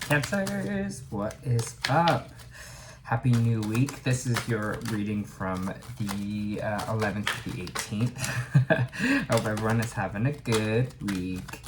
Cancers, what is up? Happy new week. This is your reading from the 11th to the 18th. Hope everyone is having a good week.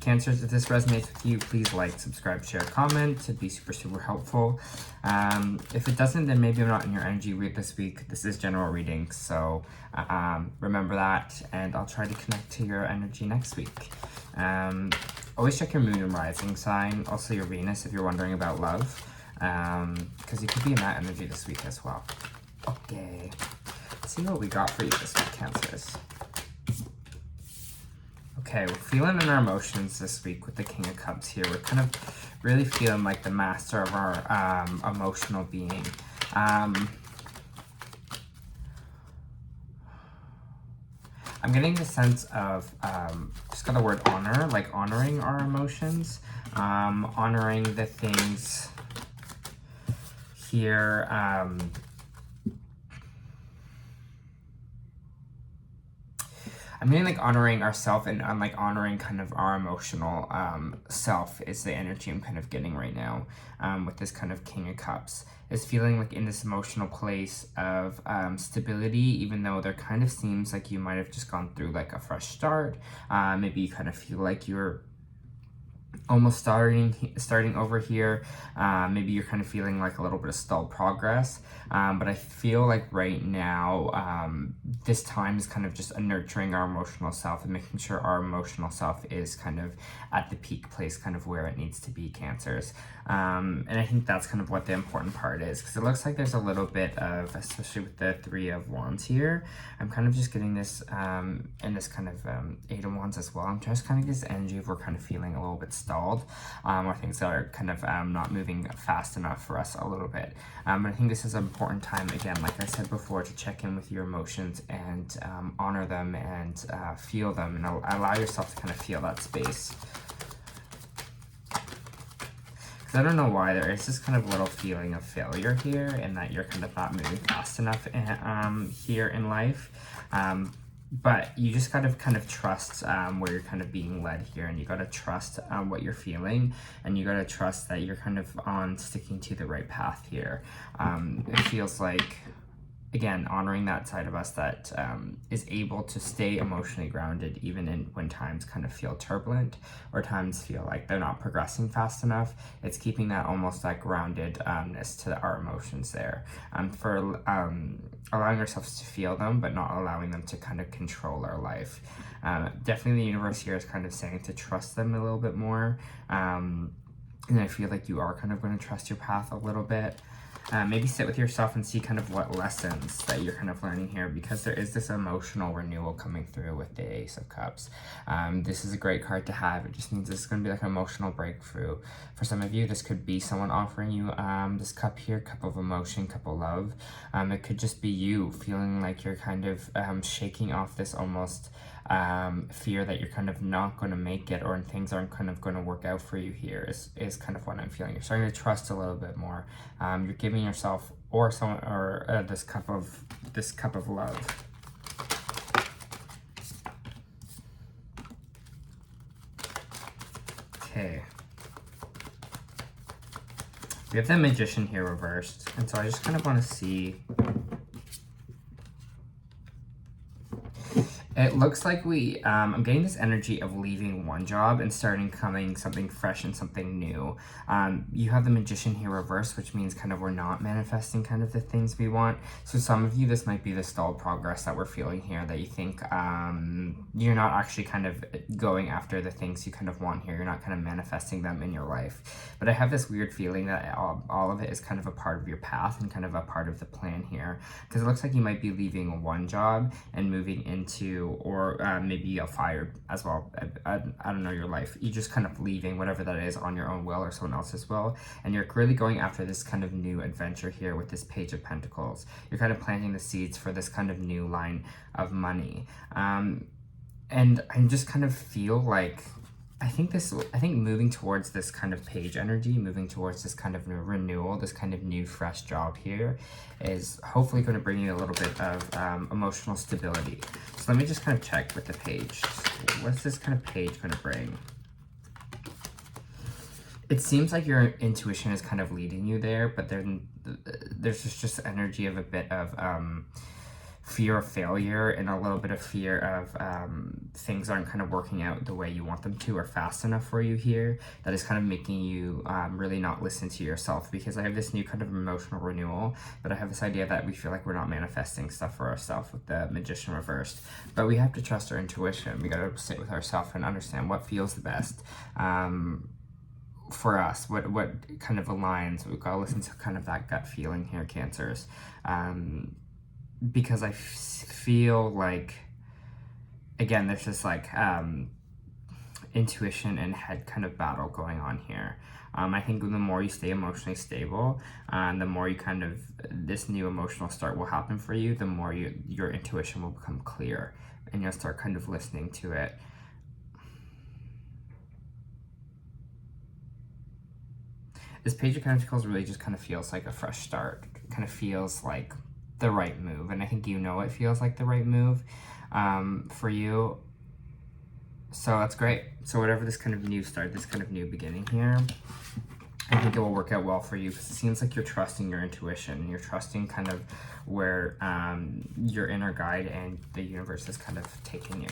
Cancers, if this resonates with you, please like, subscribe, share, comment. It'd be super helpful. If it doesn't, then maybe I'm not in your energy read this week. This is general reading, so remember that, and I'll try to connect to your energy next week. Always check your moon and rising sign, also your Venus if you're wondering about love, because you could be in that energy this week as well. Okay, let's see what we got for you this week, Cancers. Okay, we're feeling in our emotions this week with the King of Cups here. We're kind of really feeling like the master of our emotional being. I'm getting the sense of, just got the word honor, like honoring our emotions, honoring the things here. I'm getting like honoring ourselves and like honoring kind of our emotional self is the energy I'm kind of getting right now with this kind of King of Cups. Is feeling like in this emotional place of stability, even though there kind of seems like you might have just gone through like a fresh start. Maybe you kind of feel like you're almost starting over here. Maybe you're kind of feeling like a little bit of stalled progress, but I feel like right now this time is kind of just nurturing our emotional self and making sure our emotional self is kind of at the peak place, kind of where it needs to be, Cancers. And I think that's kind of what the important part is, because it looks like there's a little bit of, especially with the Three of Wands here, I'm kind of just getting this and this kind of Eight of Wands as well. I'm just kind of this energy of we're kind of feeling a little bit stalled, or things are kind of not moving fast enough for us a little bit. But I think this is an important time, again, like I said before, to check in with your emotions and honor them and feel them, and allow yourself to kind of feel that space. Because I don't know why there is this kind of little feeling of failure here, and that you're kind of not moving fast enough here in life. But you just gotta kind of trust where you're kind of being led here, and you gotta trust what you're feeling, and you gotta trust that you're kind of on sticking to the right path here. It feels like, again, honoring that side of us that is able to stay emotionally grounded even when times kind of feel turbulent or times feel like they're not progressing fast enough. It's keeping that almost like groundedness to our emotions there, for allowing ourselves to feel them, but not allowing them to kind of control our life. Definitely the universe here is kind of saying to trust them a little bit more. And I feel like you are kind of going to trust your path a little bit. Maybe sit with yourself and see kind of what lessons that you're kind of learning here, because there is this emotional renewal coming through with the Ace of Cups. This is a great card to have. It just means this is going to be like an emotional breakthrough. For some of you, this could be someone offering you this cup here, cup of emotion, cup of love. It could just be you feeling like you're kind of shaking off this almost fear that you're kind of not going to make it, or things aren't kind of going to work out for you here is kind of what I'm feeling. You're starting to trust a little bit more. You're giving yourself or someone or this cup of love. Okay. We have the Magician here reversed, and so I just kind of want to see. It looks like I'm getting this energy of leaving one job and starting something fresh and something new. You have the Magician here reversed, which means kind of we're not manifesting kind of the things we want. So some of you, this might be the stalled progress that we're feeling here, that you think you're not actually kind of going after the things you kind of want here. You're not kind of manifesting them in your life. But I have this weird feeling that all of it is kind of a part of your path and kind of a part of the plan here. Because it looks like you might be leaving one job and moving into, or maybe you got fired as well. I don't know your life. You're just kind of leaving whatever that is on your own will or someone else's will, and you're really going after this kind of new adventure here with this Page of Pentacles. You're kind of planting the seeds for this kind of new line of money, and I just kind of feel like I think moving towards this kind of page energy, moving towards this kind of renewal, this kind of new fresh job here is hopefully going to bring you a little bit of emotional stability. So let me just kind of check with the page. What's this kind of page going to bring? it seems like your intuition is kind of leading you there, but then there's just energy of a bit of fear of failure and a little bit of fear of things aren't kind of working out the way you want them to or fast enough for you here. That is kind of making you really not listen to yourself, because I have this new kind of emotional renewal, but I have this idea that we feel like we're not manifesting stuff for ourselves with the Magician reversed. But we have to trust our intuition. We got to sit with ourselves and understand what feels the best for us, what kind of aligns. We've got to listen to kind of that gut feeling here, Cancers. Because I feel like, again, there's this like intuition and head kind of battle going on here. I think the more you stay emotionally stable, the more you kind of, this new emotional start will happen for you, the more your intuition will become clear and you'll start kind of listening to it. This Page of Pentacles really just kind of feels like a fresh start. Kind of feels like the right move, and I think you know it feels like the right move for you. So that's great. So whatever this kind of new start, this kind of new beginning here, I think it will work out well for you, because it seems like you're trusting your intuition. You're trusting kind of where your inner guide and the universe is kind of taking you.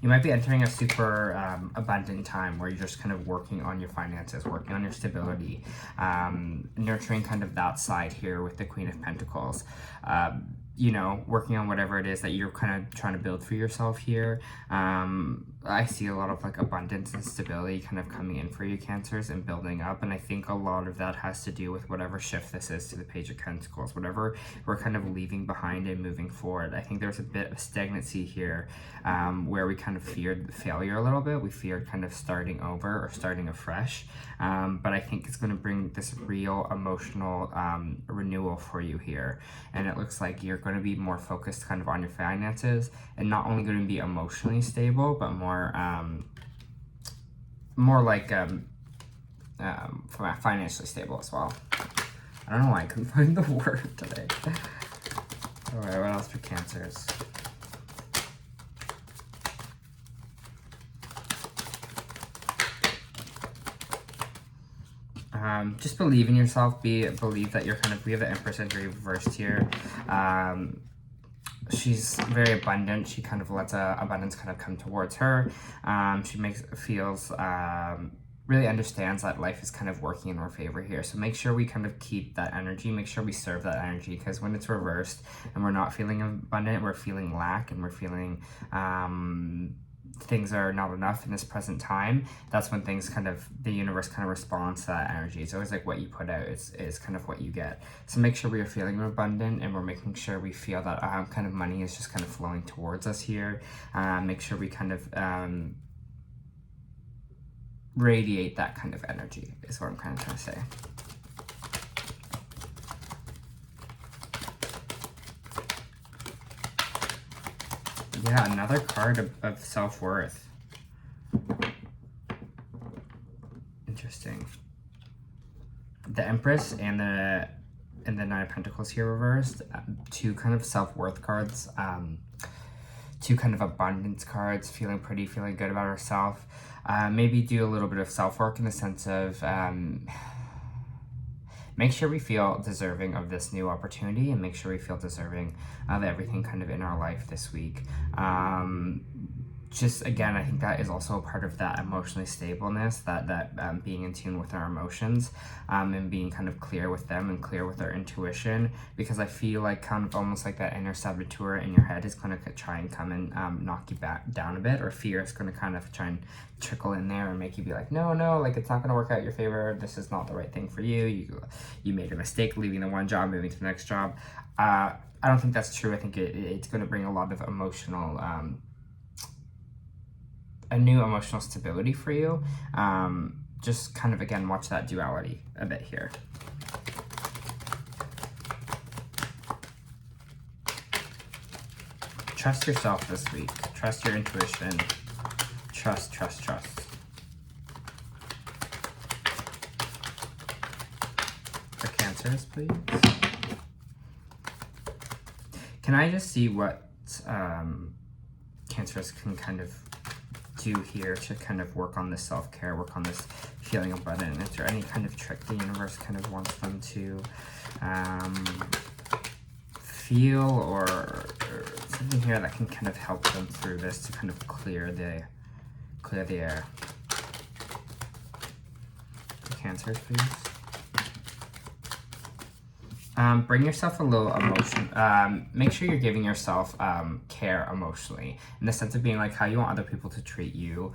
You might be entering a super abundant time where you're just kind of working on your finances, working on your stability, nurturing kind of that side here with the Queen of Pentacles. You know, working on whatever it is that you're kind of trying to build for yourself here. I see a lot of like abundance and stability kind of coming in for you, Cancers, and building up. And I think a lot of that has to do with whatever shift this is to the Page of Pentacles, whatever we're kind of leaving behind and moving forward. I think there's a bit of stagnancy here where we kind of feared failure a little bit. We feared kind of starting over or starting afresh. But I think it's going to bring this real emotional renewal for you here. And it looks like you're going to be more focused kind of on your finances, and not only going to be emotionally stable, but more like financially stable as well. I don't know why I couldn't find the word today. All right, what else for Cancers? Just believe in yourself. Believe that you're kind of, we have the Empress energy reversed here. She's very abundant. She kind of lets abundance kind of come towards her. She feels really understands that life is kind of working in her favor here. So make sure we kind of keep that energy. Make sure we serve that energy, because when it's reversed and we're not feeling abundant, we're feeling lack, and we're feeling things are not enough in this present time. That's when things kind of, the universe kind of responds to that energy. It's always like what you put out is kind of what you get. So make sure we are feeling abundant, and we're making sure we feel that kind of money is just kind of flowing towards us here. Make sure we kind of radiate that kind of energy is what I'm kind of trying to say. Yeah, another card of self-worth. Interesting. The Empress and the Nine of Pentacles here reversed. Two kind of self-worth cards. Two kind of abundance cards. Feeling good about herself. Maybe do a little bit of self-work in the sense of make sure we feel deserving of this new opportunity, and make sure we feel deserving of everything kind of in our life this week. Just again, I think that is also a part of that emotionally stableness, that being in tune with our emotions, and being kind of clear with them and clear with our intuition, because I feel like kind of almost like that inner saboteur in your head is going to try and come and knock you back down a bit, or fear is going to kind of try and trickle in there and make you be like, no, like it's not going to work out your favor. This is not the right thing for you. You made a mistake leaving the one job, moving to the next job. I don't think that's true. I think it's going to bring a lot of emotional a new emotional stability for you. Just kind of, again, watch that duality a bit here. Trust yourself this week. Trust your intuition. Trust. For Cancers, please. Can I just see what Cancers can kind of do here to kind of work on this self-care, work on this feeling abundant? Is there any kind of trick the universe kind of wants them to feel, or something here that can kind of help them through this to kind of clear the air? For Cancers, please. Bring yourself a little emotion. Make sure you're giving yourself care emotionally, in the sense of being like how you want other people to treat you.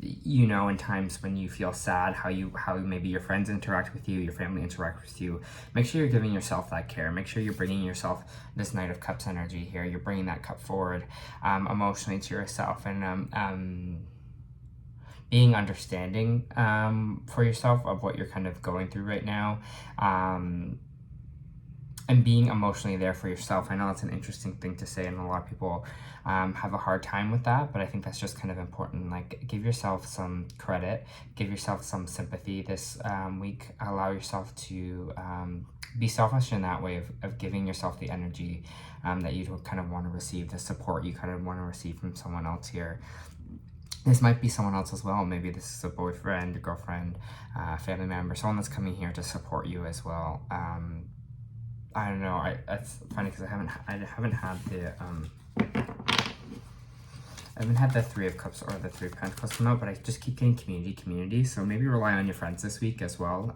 You know, in times when you feel sad, how maybe your friends interact with you, your family interact with you. Make sure you're giving yourself that care. Make sure you're bringing yourself this Knight of Cups energy here. You're bringing that cup forward emotionally to yourself, and being understanding for yourself of what you're kind of going through right now. And being emotionally there for yourself. I know that's an interesting thing to say, and a lot of people have a hard time with that, but I think that's just kind of important. Like, give yourself some credit, give yourself some sympathy this week. Allow yourself to be selfish in that way of giving yourself the energy that you kind of want to receive, the support you kind of want to receive from someone else here. This might be someone else as well. Maybe this is a boyfriend, a girlfriend, family member, someone that's coming here to support you as well. I don't know. That's funny because I haven't had the Three of Cups or the Three of Pentacles come out, but I just keep getting community. So maybe rely on your friends this week as well.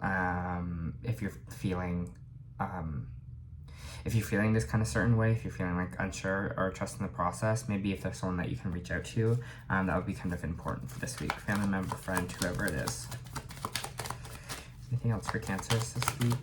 If you're feeling this kind of certain way, if you're feeling like unsure or trusting the process, maybe if there's someone that you can reach out to, that would be kind of important for this week. Family member, friend, whoever it is. Anything else for Cancers this week?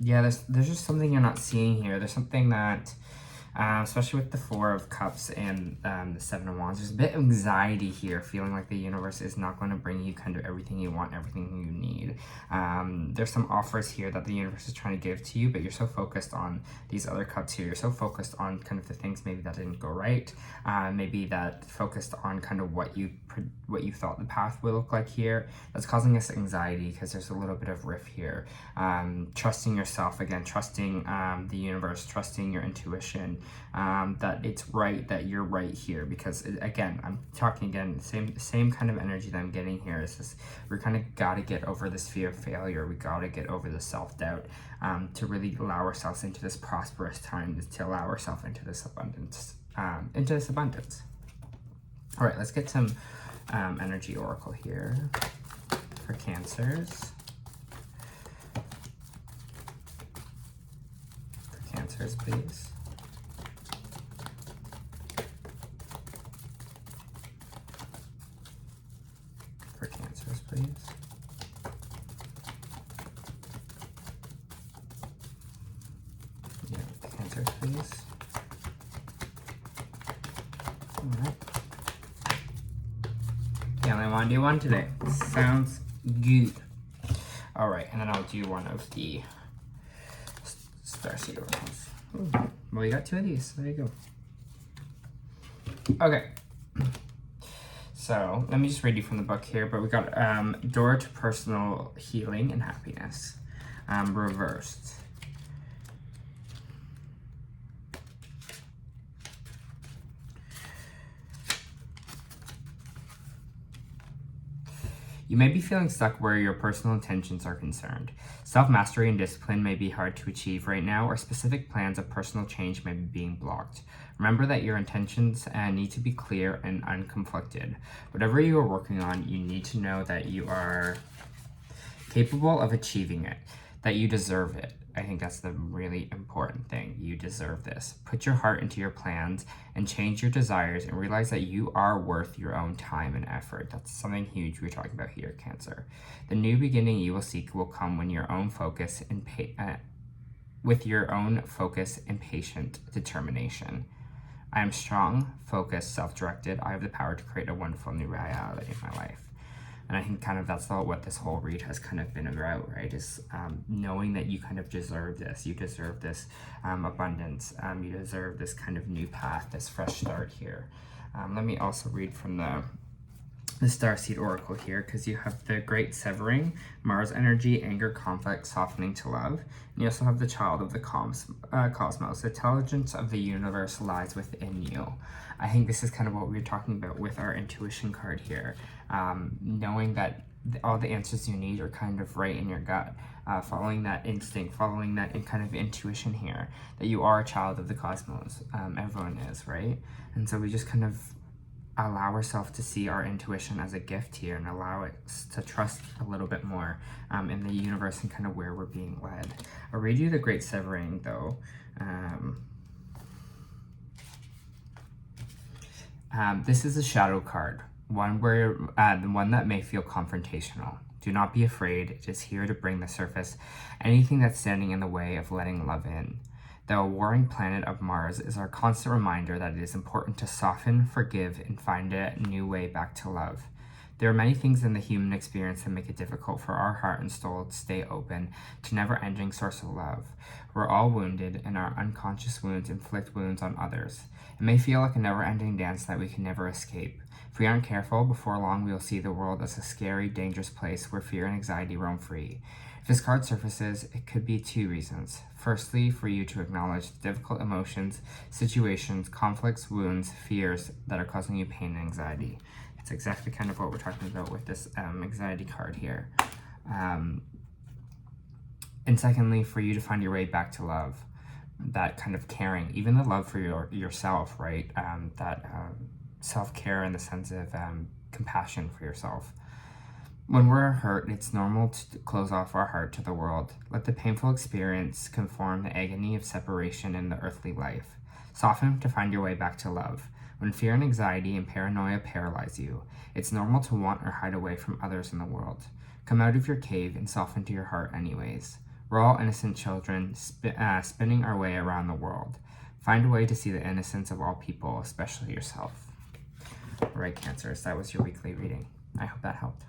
Yeah, there's just something you're not seeing here. There's something that, especially with the Four of Cups and the Seven of Wands, there's a bit of anxiety here, feeling like the universe is not going to bring you kind of everything you want, everything you need. There's some offers here that the universe is trying to give to you, but you're so focused on these other cups here. You're so focused on kind of the things maybe that didn't go right, maybe that focused on kind of what you thought the path would look like here. That's causing us anxiety because there's a little bit of riff here. Trusting yourself again, trusting the universe, trusting your intuition, that it's right, that you're right here, because again, I'm talking again, same kind of energy that I'm getting here is this, we kind of got to get over this fear of failure. We got to get over the self-doubt, to really allow ourselves into this prosperous time, to allow ourselves into this abundance, All right, let's get some energy oracle here for Cancers. For Cancers, please. For Cancers, please. Yeah, Cancers, please. All right. Yeah, I want to do one today. Sounds good. All right, and then I'll do one of the Starseed oracles. Ooh. Well, you got two of these. There you go. Okay. So let me just read you from the book here. But we got Door to Personal Healing and Happiness, reversed. You may be feeling stuck where your personal intentions are concerned. Self-mastery and discipline may be hard to achieve right now, or specific plans of personal change may be being blocked. Remember that your intentions need to be clear and unconflicted. Whatever you are working on, you need to know that you are capable of achieving it, that you deserve it. I think that's the really important thing. You deserve this. Put your heart into your plans and change your desires, and realize that you are worth your own time and effort. That's something huge we're talking about here, Cancer. The new beginning you will seek will come when your own focus and with your own focus and patient determination. I am strong, focused, self-directed. I have the power to create a wonderful new reality in my life. And I think kind of that's what this whole read has kind of been about, right? Is knowing that you kind of deserve this. You deserve this abundance. You deserve this kind of new path, this fresh start here. Let me also read from the Starseed Oracle here, because you have the Great Severing, Mars energy, anger, conflict, softening to love. And you also have the Child of the Cosmos. The intelligence of the universe lies within you. I think this is kind of what we were talking about with our intuition card here. Knowing that all the answers you need are kind of right in your gut. Following that instinct, following that kind of intuition here, that you are a child of the cosmos. Everyone is, right? And so we just kind of allow ourselves to see our intuition as a gift here and allow it to trust a little bit more in the universe and kind of where we're being led. I'll read you the Great Severing though. This is a shadow card, one that may feel confrontational. Do not be afraid, it is here to bring to the surface anything that's standing in the way of letting love in. The warring planet of Mars is our constant reminder that it is important to soften, forgive, and find a new way back to love. There are many things in the human experience that make it difficult for our heart and soul to stay open to never-ending source of love. We're all wounded, and our unconscious wounds inflict wounds on others. It may feel like a never-ending dance that we can never escape. If we aren't careful, before long we will see the world as a scary, dangerous place where fear and anxiety roam free. If this card surfaces, it could be 2 reasons. Firstly, for you to acknowledge the difficult emotions, situations, conflicts, wounds, fears that are causing you pain and anxiety. It's exactly kind of what we're talking about with this anxiety card here. And secondly, for you to find your way back to love. That kind of caring, even the love for yourself, right? Self-care in the sense of compassion for yourself. When we're hurt, it's normal to close off our heart to the world. Let the painful experience conform the agony of separation in the earthly life. Soften to find your way back to love. When fear and anxiety and paranoia paralyze you, it's normal to want or hide away from others in the world. Come out of your cave and soften to your heart anyways. We're all innocent children spinning our way around the world. Find a way to see the innocence of all people, especially yourself. All right, Cancers, that was your weekly reading. I hope that helped.